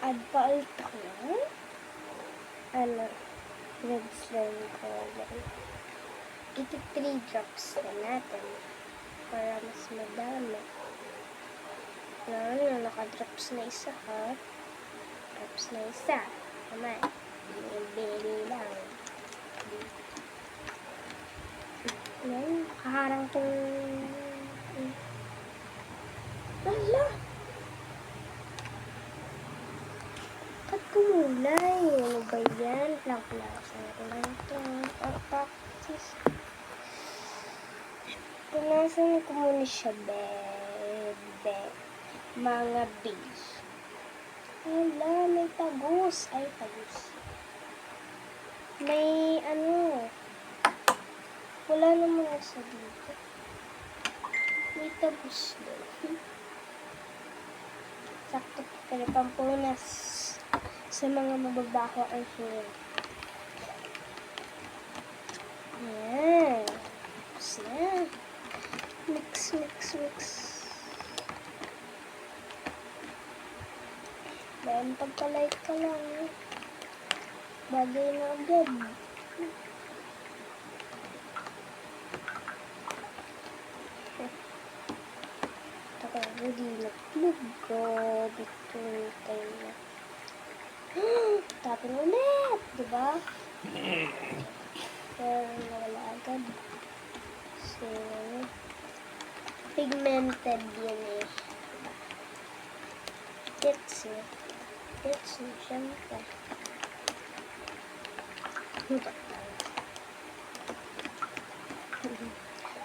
Add pa ulit ako ng red slime color. Ito 3 drops na natin para mas madami. Naka-drops na isa ha. Drops na isa. Naman. Bili lang. Yan. Kaharang kong ala! Kat kumulay. Ano ba yan? Plak-plaksan ko lang ito. Practice. Punasan ko muna siya, bebe. Mga bees. Wala, may tagus. Ay, tagus. May ano. Wala naman sa dito. May tagus doon. Sakto pa pampunas sa mga mababaho ang hingin. Ayan. Tapos na. Mix, mix, mix. Dahil pagka-like ka lang, bagay na agad. Taka, hindi nag-plug. Grabe ito. Tayo na. Tapin ulit, diba? Pero nawala agad. So, pigmented yun eh. It's syempre. Kuba tayo.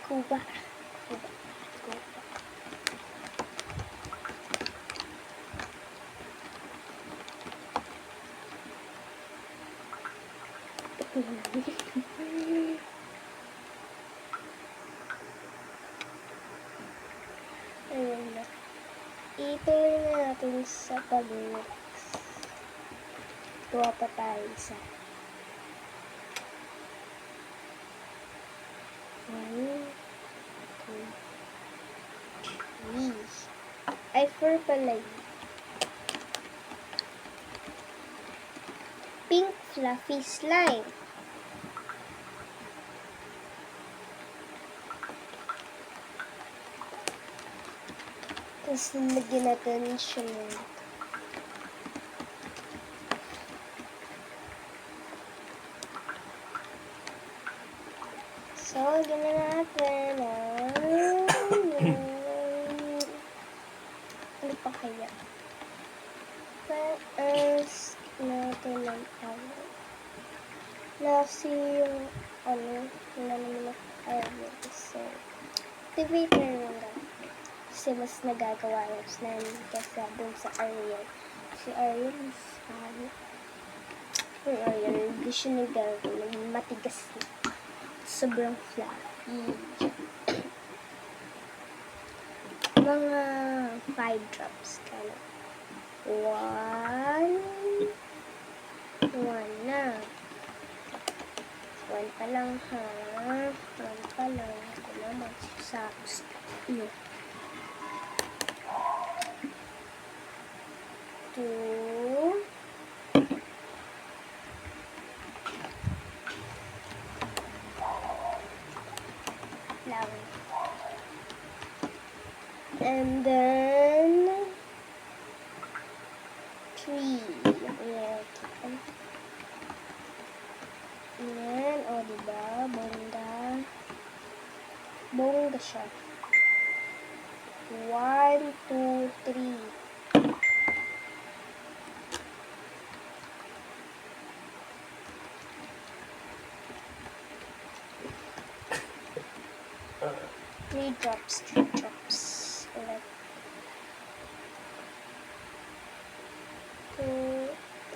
Kuba. Ayun na. Ituloy na natin sa pag-mix. Tuwa pa tayo isa. 1, 2, 3. Ay, 4 pala yun. Pink fluffy slime. Tapos nilagyan natin siya ng so, gano'n natin ano pa kaya? First natin ng kasi yung wala naman ako so activate na rin lang kasi mas nagagawa yung slime kasi dun sa Ariel si Ariel is yung Ariel hindi siya nagagawa matigas na sobrang fluffy mga 5 drops kaya 1 na 1 pa lang ha 1 pa lang ako naman sa no 2 lang and then 3 yan, o diba bongga siya 1, 2, 3 3 drops ulit 2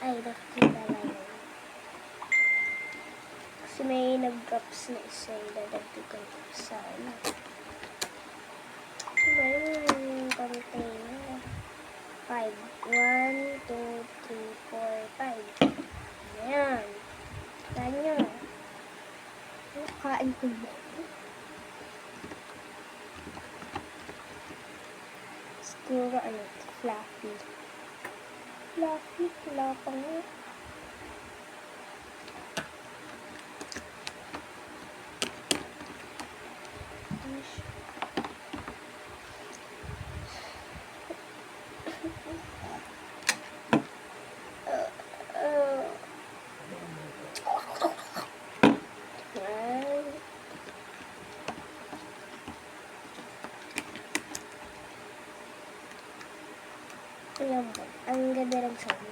ay nakikita lang kasi may nag-drops na isa yung dadagdagan ko sa yung container 5 1, 2, 3, 4, 5 ayan tanya kain ko ba siguro fluffy wala pa nga lambot. Ang ganda ng sound.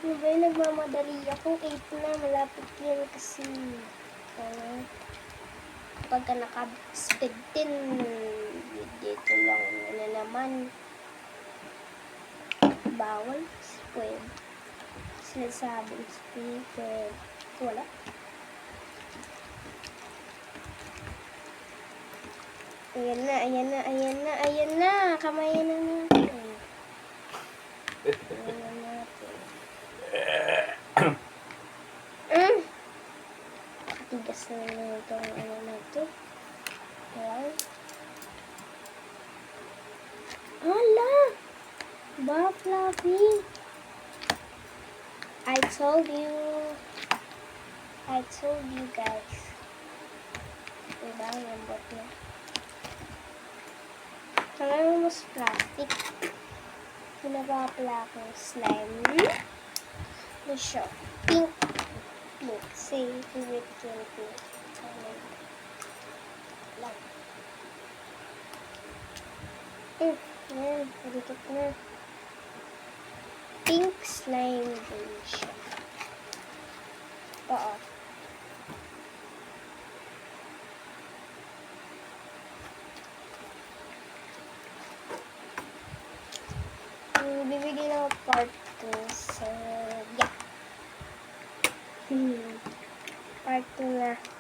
Ano ba yung nagmamadali ako? 8 na. Malapit yan kasi. Pagka naka-speed 10, dito lang na naman. Bawal. Pwede. Sinasabing speed. Wala. Ayan na. Kamayan na natin. Ayan na natin. Katigas na naman itong natin. Ayan. Hala! Ba, fluffy? I told you guys. Diba, yung bot niya. Kaya mas plastic. Pinapapala akong slime. Ito siya. Pink. Say, favorite yung pink. Like. Yan. Pagkikit na. Pink slime din siya. Oo. Bibigyan lang part 2. So, yeah. Part 2 na.